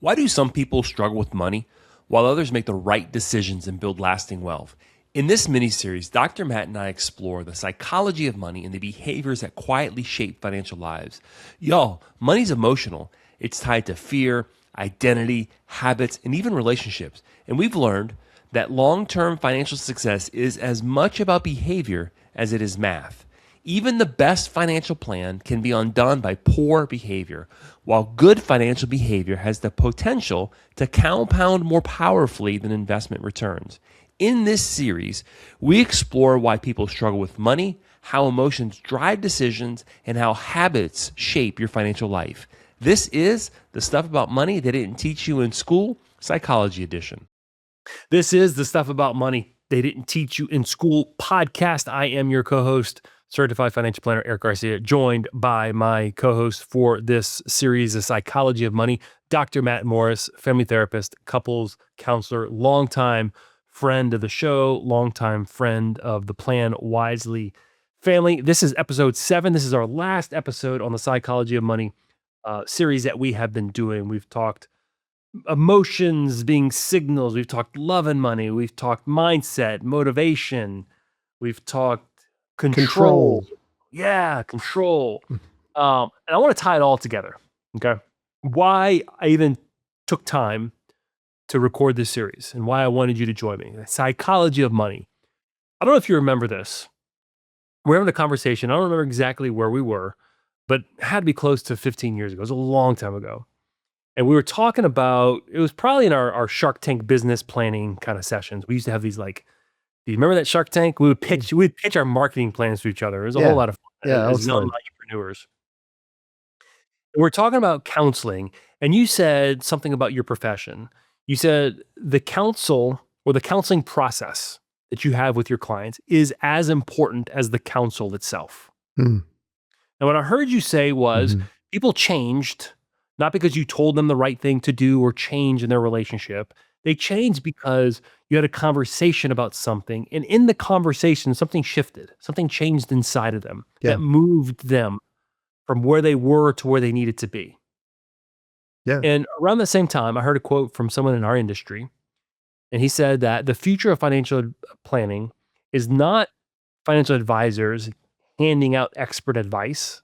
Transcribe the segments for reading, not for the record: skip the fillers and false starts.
Why do some people struggle with money while others make the right decisions and build lasting wealth? In this mini-series, Dr. Matt and I explore the psychology of money and the behaviors that quietly shape financial lives. Y'all, money's emotional. It's tied to fear, identity, habits, and even relationships. And we've learned that long-term financial success is as much about behavior as it is math. Even the best financial plan can be undone by poor behavior, while good financial behavior has the potential to compound more powerfully than investment returns. In this series, we explore why people struggle with money, how emotions drive decisions, and how habits shape your financial life. This is the stuff about money they didn't teach you in school, Psychology Edition. This is the stuff about money they didn't teach you in school podcast. I am your co-host, certified financial planner Erik Garcia, joined by my co-host for this series, The Psychology of Money, Dr. Matt Morris, family therapist, couples counselor, longtime friend of the show, longtime friend of the Plan Wisely family. This is episode 7. This is our last episode on the Psychology of Money series that we have been doing. We've talked emotions being signals. We've talked love and money. We've talked mindset, motivation. We've talked control. Yeah, control. And I want to tie it all together. Okay. Why I even took time to record this series and why I wanted you to join me. The psychology of money. I don't know if you remember this. We're having a conversation. I don't remember exactly where we were, but it had to be close to 15 years ago. It was a long time ago. And we were talking about, it was probably in our Shark Tank business planning kind of sessions. We used to have these do you remember that Shark Tank? We'd pitch our marketing plans to each other. It was a whole lot of fun as young entrepreneurs. And we're talking about counseling, and you said something about your profession. You said the counsel or the counseling process that you have with your clients is as important as the counsel itself. And what I heard you say was people changed, not because you told them the right thing to do or change in their relationship. They changed because you had a conversation about something, and in the conversation, something shifted, something changed inside of them that moved them from where they were to where they needed to be. Yeah. And around the same time, I heard a quote from someone in our industry, and he said that the future of financial planning is not financial advisors handing out expert advice.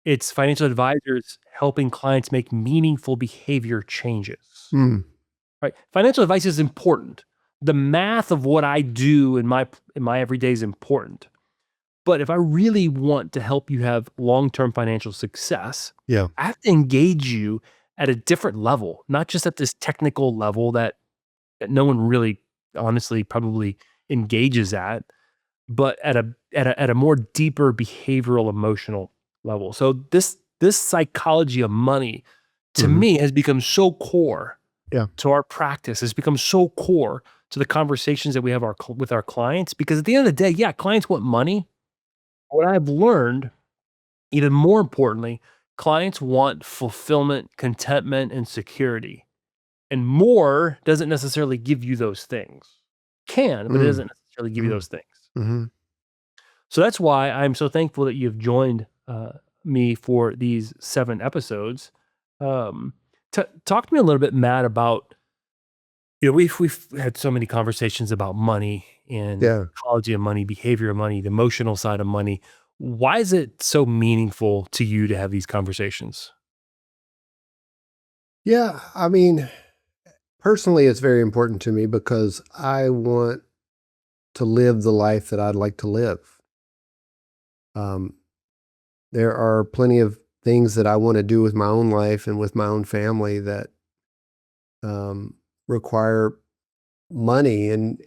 It's financial advisors helping clients make meaningful behavior changes. Right? Financial advice is important. The math of what I do in my everyday is important. But if I really want to help you have long-term financial success, I have to engage you at a different level, not just at this technical level that no one really honestly probably engages at, but at a more deeper behavioral emotional level. So this psychology of money to me has become so core to our practice. It's become so core to the conversations that we have with our clients, because at the end of the day, clients want money. What I've learned, even more importantly, clients want fulfillment, contentment, and security. And more doesn't necessarily give you those things. Can, but it doesn't necessarily give you those things. So that's why I'm so thankful that you've joined me for these 7 episodes. Talk to me a little bit, Matt, about, we've had so many conversations about money and psychology of money, behavior of money, the emotional side of money. Why is it so meaningful to you to have these conversations? Yeah, I mean, personally, it's very important to me because I want to live the life that I'd like to live. There are plenty of things that I want to do with my own life and with my own family that require money, and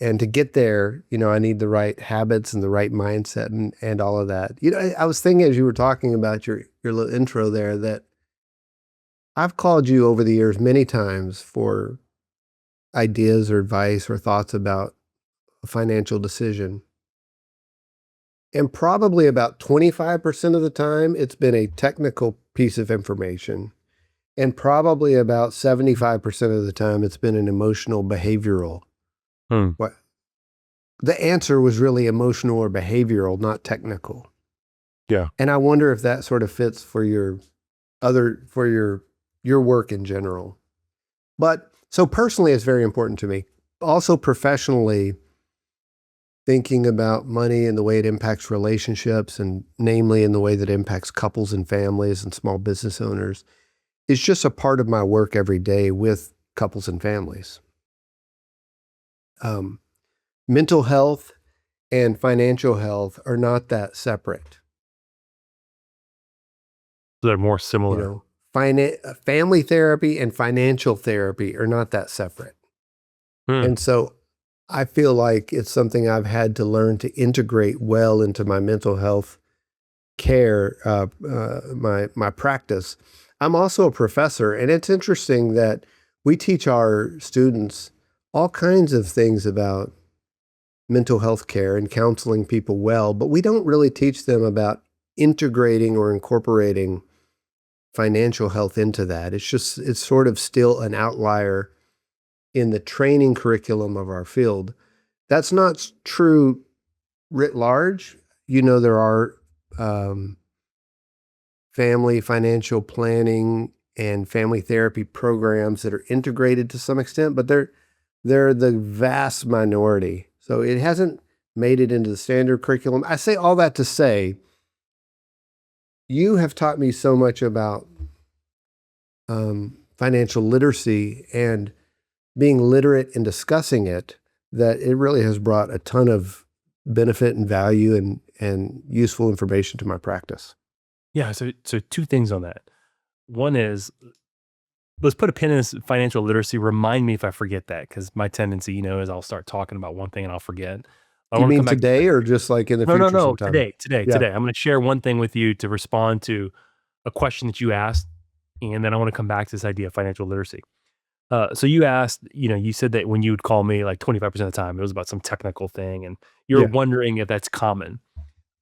to get there, I need the right habits and the right mindset and all of that. I was thinking as you were talking about your little intro there that I've called you over the years many times for ideas or advice or thoughts about a financial decision. And probably about 25% of the time, it's been a technical piece of information. And probably about 75% of the time, it's been an emotional, behavioral. What? The answer was really emotional or behavioral, not technical. Yeah. And I wonder if that sort of fits for your your work in general. But so personally, it's very important to me. Also professionally, thinking about money and the way it impacts relationships, and namely in the way that it impacts couples and families and small business owners, is just a part of my work every day with couples and families. Mental health and financial health are not that separate. They're more similar. You know, family therapy and financial therapy are not that separate. And so I feel like it's something I've had to learn to integrate well into my mental health care, my practice. I'm also a professor, and it's interesting that we teach our students all kinds of things about mental health care and counseling people well, but we don't really teach them about integrating or incorporating financial health into that. It's sort of still an outlier in the training curriculum of our field. That's not true writ large. You know, there are family financial planning and family therapy programs that are integrated to some extent, but they're the vast minority. So it hasn't made it into the standard curriculum. I say all that to say, you have taught me so much about financial literacy and being literate and discussing it, that it really has brought a ton of benefit and value and useful information to my practice. Yeah. So two things on that. One is, let's put a pin in this financial literacy. Remind me if I forget that, because my tendency, is I'll start talking about one thing and I'll forget. You mean today or just like in the future? No, sometime? Today. I'm going to share one thing with you to respond to a question that you asked, and then I want to come back to this idea of financial literacy. So you asked, you said that when you would call me like 25% of the time, it was about some technical thing, and you're wondering if that's common.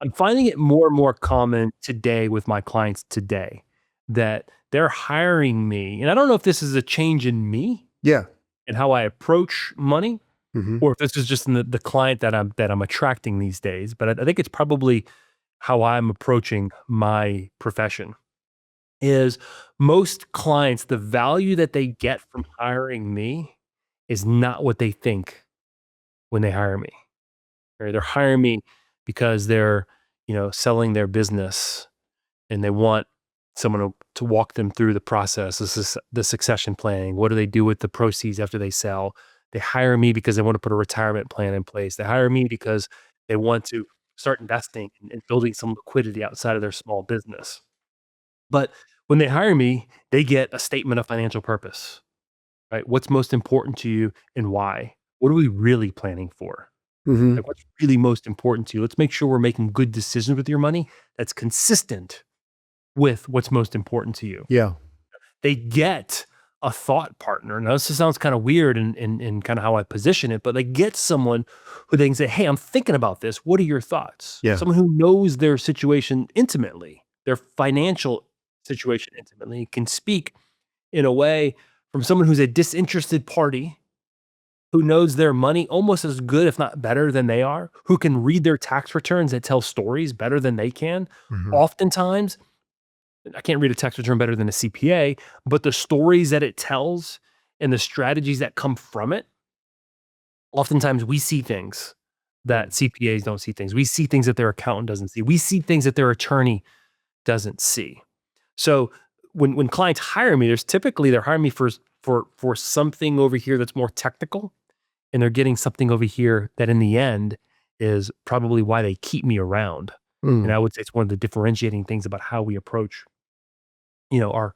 I'm finding it more and more common today with my clients today, that they're hiring me. And I don't know if this is a change in me and how I approach money, or if this is just in the client that I'm attracting these days. But I think it's probably how I'm approaching my profession. Is most clients, the value that they get from hiring me is not what they think when they hire me. Or they're hiring me because they're, selling their business, and they want someone to walk them through the process, the succession planning. What do they do with the proceeds after they sell? They hire me because they want to put a retirement plan in place. They hire me because they want to start investing and building some liquidity outside of their small business. But when they hire me, they get a statement of financial purpose, right? What's most important to you and why? What are we really planning for? Like, what's really most important to you? Let's make sure we're making good decisions with your money that's consistent with what's most important to you. Yeah. They get a thought partner. Now, this sounds kind of weird in kind of how I position it, but they get someone who they can say, hey, I'm thinking about this. What are your thoughts? Yeah. Someone who knows their situation intimately, their financial situation intimately, can speak in a way from someone who's a disinterested party, who knows their money almost as good, if not better than they are, who can read their tax returns that tell stories better than they can. Oftentimes, I can't read a tax return better than a CPA, but the stories that it tells and the strategies that come from it, oftentimes we see things that CPAs don't see things. We see things that their accountant doesn't see. We see things that their attorney doesn't see. So when clients hire me, they're hiring me for something over here that's more technical, and they're getting something over here that in the end is probably why they keep me around. And I would say it's one of the differentiating things about how we approach, our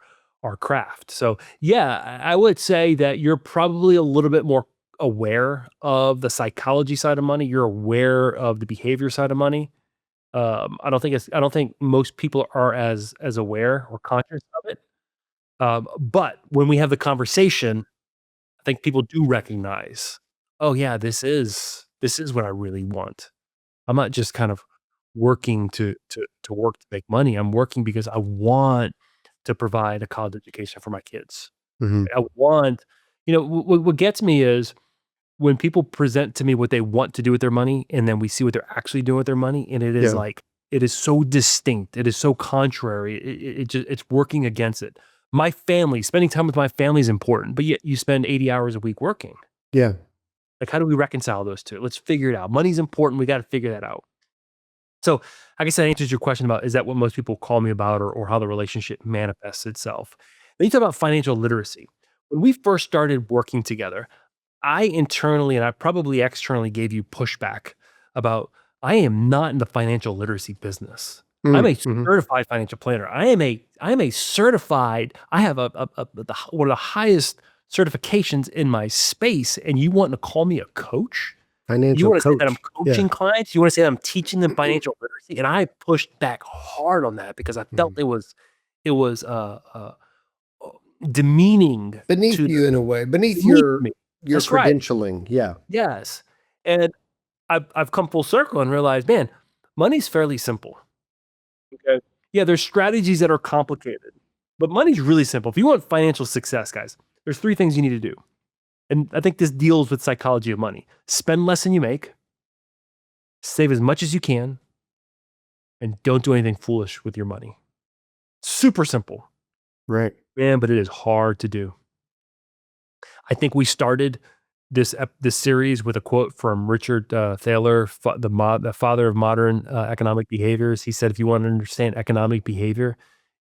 craft. So yeah, I would say that you're probably a little bit more aware of the psychology side of money. You're aware of the behavior side of money. I don't think most people are as aware or conscious of it. But when we have the conversation, I think people do recognize, oh yeah, this is what I really want. I'm not just kind of working to work to make money. I'm working because I want to provide a college education for my kids. I want, what gets me is when people present to me what they want to do with their money, and then we see what they're actually doing with their money, and it is it is so distinct. It is so contrary. It's working against it. My family, spending time with my family is important, but yet you spend 80 hours a week working. Yeah. Like, how do we reconcile those two? Let's figure it out. Money's important. We got to figure that out. So I guess that answers your question about, is that what most people call me about, or how the relationship manifests itself? Then you talk about financial literacy. When we first started working together, I internally and I probably externally gave you pushback about, I am not in the financial literacy business. I'm a Mm-hmm. certified financial planner. I am a certified, I have one of the highest certifications in my space, and you want to call me a coach? You Financial want to say that I'm coach. Yeah. coaching clients? You want to say that I'm teaching them financial literacy? And I pushed back hard on that because I felt Mhm. it was demeaning Beneath to you in a way, beneath me. your That's right. credentialing. Yeah. Yes. And I've come full circle and realized, man, money's fairly simple. Okay. Yeah, there's strategies that are complicated, but money's really simple. If you want financial success, guys, there's 3 things you need to do. And I think this deals with psychology of money. Spend less than you make, save as much as you can, and don't do anything foolish with your money. Super simple, Right. man, but it is hard to do. I think we started this series with a quote from Richard Thaler, the father of modern economic behaviors. He said, if you want to understand economic behavior,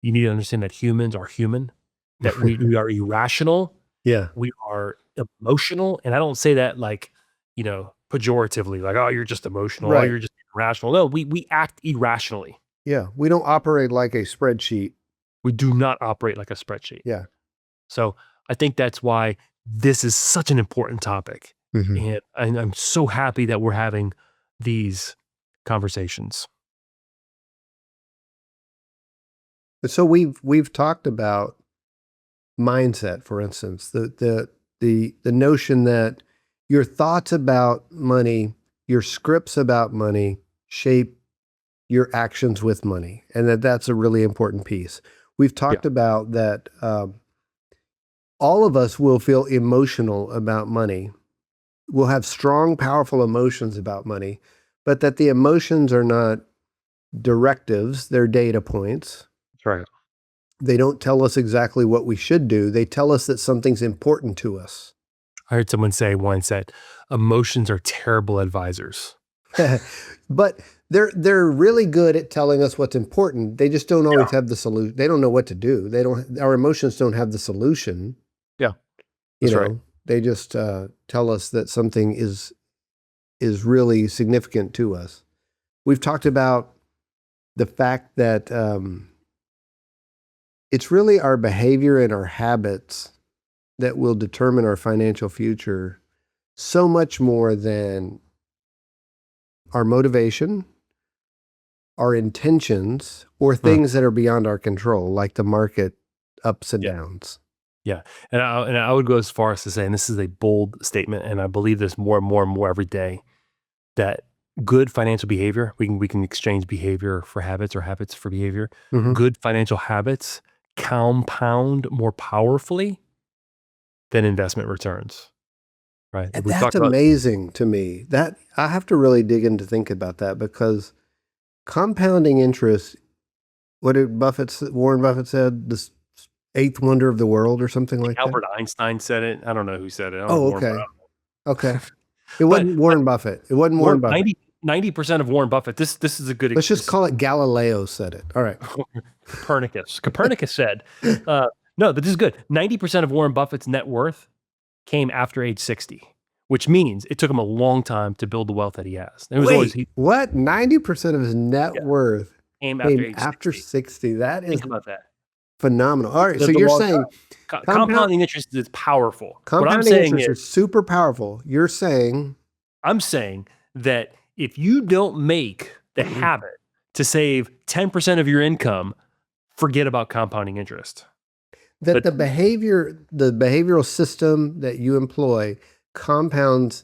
you need to understand that humans are human, that we are irrational, Yeah. we are emotional. And I don't say that like, pejoratively, like, oh, you're just emotional, oh, Right. you're just irrational. No, we act irrationally. Yeah. We don't operate like a spreadsheet. We do not operate like a spreadsheet. Yeah. So I think that's why this is such an important topic. Mhm. And I'm so happy that we're having these conversations. So we've talked about mindset, for instance, the notion that your thoughts about money, your scripts about money shape your actions with money, and that's a really important piece. We've talked about that. All of us will feel emotional about money. We'll have strong, powerful emotions about money, but that the emotions are not directives, they're data points. That's right. They don't tell us exactly what we should do. They tell us that something's important to us. I heard someone say once that emotions are terrible advisors. But they're really good at telling us what's important. They just don't always have the solution. They don't know what to do. Our emotions don't have the solution. Yeah. You That's know, right. they just tell us that something is really significant to us. We've talked about the fact that it's really our behavior and our habits that will determine our financial future so much more than our motivation, our intentions, or things that are beyond our control, like the market ups and downs. Yeah. And I would go as far as to say, and this is a bold statement, and I believe this more and more and more every day, that good financial behavior, we can exchange behavior for habits or habits for behavior. Mhm. Good financial habits compound more powerfully than investment returns. Right. And We that's talked about amazing to me. That I have to really dig in to think about that, because compounding interest, what did Warren Buffett said, this eighth wonder of the world or something like that? Albert Einstein said it. I don't know who said it. I don't know Oh, Warren okay. Buffett. Okay. It wasn't Warren Buffett. It wasn't Warren Buffett. 90% of Warren Buffett. This is a good. Let's just call it Galileo said it. All right. Copernicus. Copernicus said, no, but this is good. 90% of Warren Buffett's net worth came after age 60, which means it took him a long time to build the wealth that he has. It was always what? 90% of his net worth came came after age 60. That is Think about that. phenomenal. All right. The So you're long saying compounding interest is powerful. What I'm compounding saying interest is super powerful. You're saying I'm saying that if you don't make the habit to save 10% of your income, forget about compounding interest. that the behavioral system that you employ compounds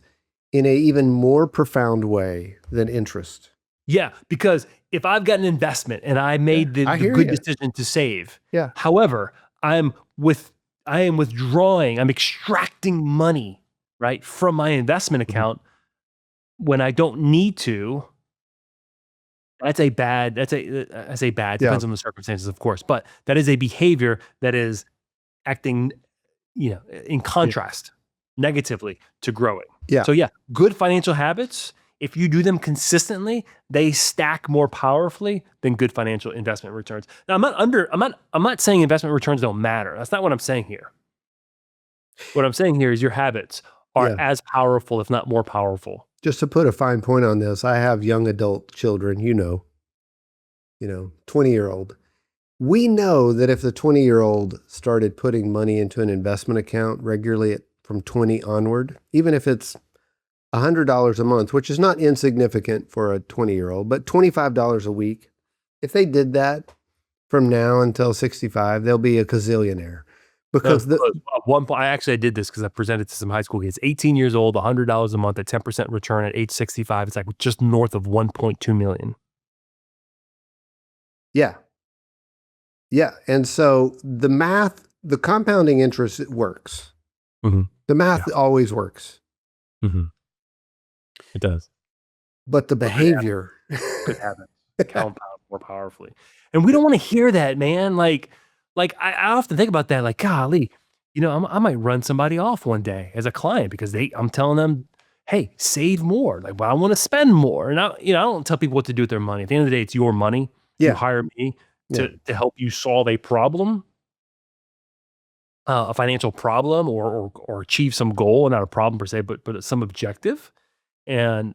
in a even more profound way than interest. Yeah, because if I've got an investment and I made the good decision to save, however, I am withdrawing, I'm extracting money, right, from my investment account when I don't need to, That's a bad, I say bad, Yeah. depends on the circumstances, of course, but that is a behavior that is acting, in contrast negatively to growing. Yeah. So yeah, good financial habits, if you do them consistently, they stack more powerfully than good financial investment returns. Now, I'm not saying investment returns don't matter. That's not what I'm saying here. What I'm saying here is your habits are Yeah. as powerful, if not more powerful. Just to put a fine point on this, I have young adult children, 20-year-old. We know that if the 20-year-old started putting money into an investment account regularly from 20 onward, even if it's $100 a month, which is not insignificant for a 20-year-old, but $25 a week, if they did that from now until 65, they'll be a gazillionaire. Because At one point, I did this because I presented to some high school kids. 18 years old, $100 a month at 10% return at age 65. It's like just north of 1.2 million. Yeah. And so the compounding interest, it works. Mm-hmm. The math always works. Mm-hmm. It does. But the behavior. Good habits compound more powerfully. And we don't want to hear that, man. Like I often think about that, like, golly, I might run somebody off one day as a client because I'm telling them, hey, save more. Like, well, I want to spend more. And I don't tell people what to do with their money. At the end of the day, it's your money. Yeah. You hire me to help you solve a problem, a financial problem, or achieve some goal, not a problem per se, but some objective. And,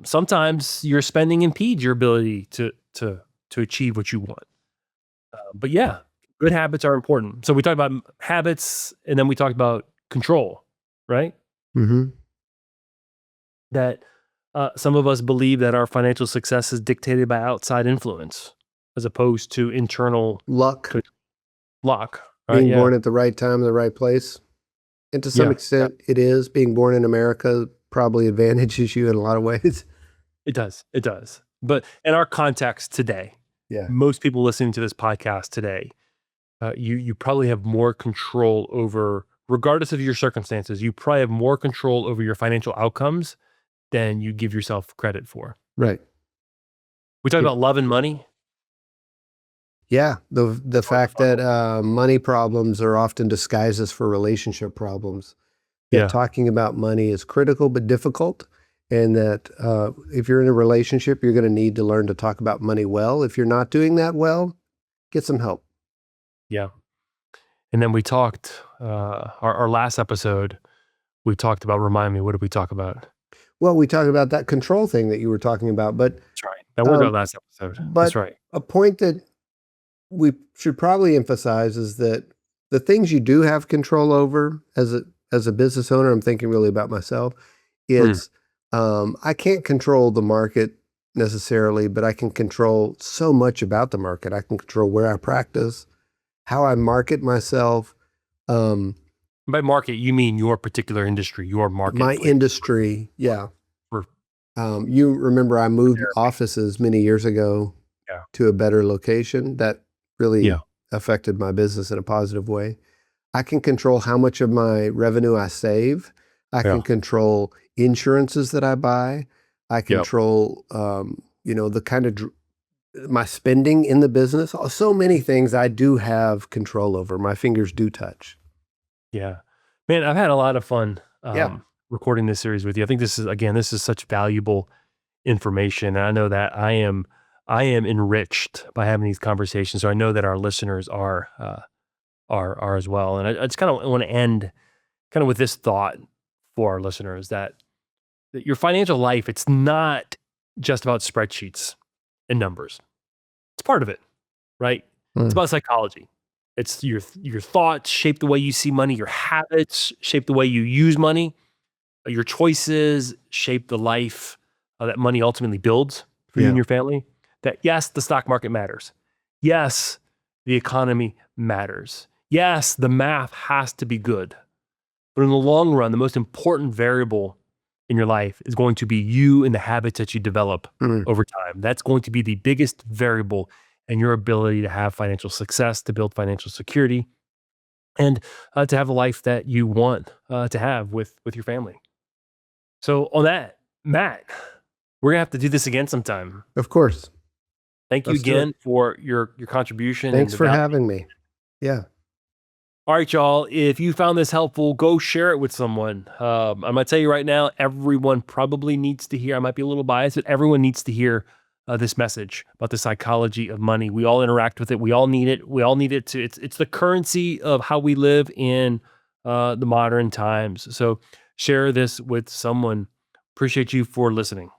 sometimes your spending impedes your ability to achieve what you want. But yeah, good habits are important. So we talked about habits, and then we talked about control, right? Mm-hmm. That some of us believe that our financial success is dictated by outside influence as opposed to internal Luck. Right? Being born at the right time in the right place. And to some extent, it is. Being born in America probably advantages you in a lot of ways. It does. But in our context today, most people listening to this podcast today, you probably have more control over, regardless of your circumstances, you probably have more control over your financial outcomes than you give yourself credit for. Right. We talk about love and money. Yeah. The fact that money problems are often disguises for relationship problems. That talking about money is critical but difficult. And that if you're in a relationship, you're going to need to learn to talk about money well. If you're not doing that well, get some help. Yeah. And then we talked, our last episode, we talked about, remind me, what did we talk about? Well, we talked about that control thing that you were talking about, but that's right. That was our last episode. But that's right. A point that we should probably emphasize is that the things you do have control over as a business owner, I'm thinking really about myself, is I can't control the market necessarily, but I can control so much about the market. I can control where I practice, how I market myself. By market, you mean your particular industry, your market. My industry, yeah. You remember I moved offices many years ago to a better location. That really affected my business in a positive way. I can control how much of my revenue I save. I can control insurances that I buy. I control, the kind of my spending in the business. So many things I do have control over. My fingers do touch. Yeah, man, I've had a lot of fun recording this series with you. I think this is such valuable information. And I know that I am enriched by having these conversations. So I know that our listeners are as well. And I just kind of want to end kind of with this thought for our listeners that your financial life, it's not just about spreadsheets and numbers. It's part of it, right? It's about psychology. It's your thoughts shape the way you see money. Your habits shape the way you use money. Your choices shape the life that money ultimately builds for you and your family. That yes, the stock market matters. Yes, the economy matters. Yes, the math has to be good. But in the long run, the most important variable in your life is going to be you and the habits that you develop over time. That's going to be the biggest variable in your ability to have financial success, to build financial security, and to have a life that you want to have with your family. So on that, Matt, We're gonna have to do this again sometime. Of course. Thank you Let's do again it. for your contribution. Thanks and for having me. Yeah. All right, y'all. If you found this helpful, go share it with someone. I'm going to tell you right now, everyone probably needs to hear, I might be a little biased, but everyone needs to hear this message about the psychology of money. We all interact with it. We all need it. We all need it to, it's the currency of how we live in the modern times. So share this with someone. Appreciate you for listening.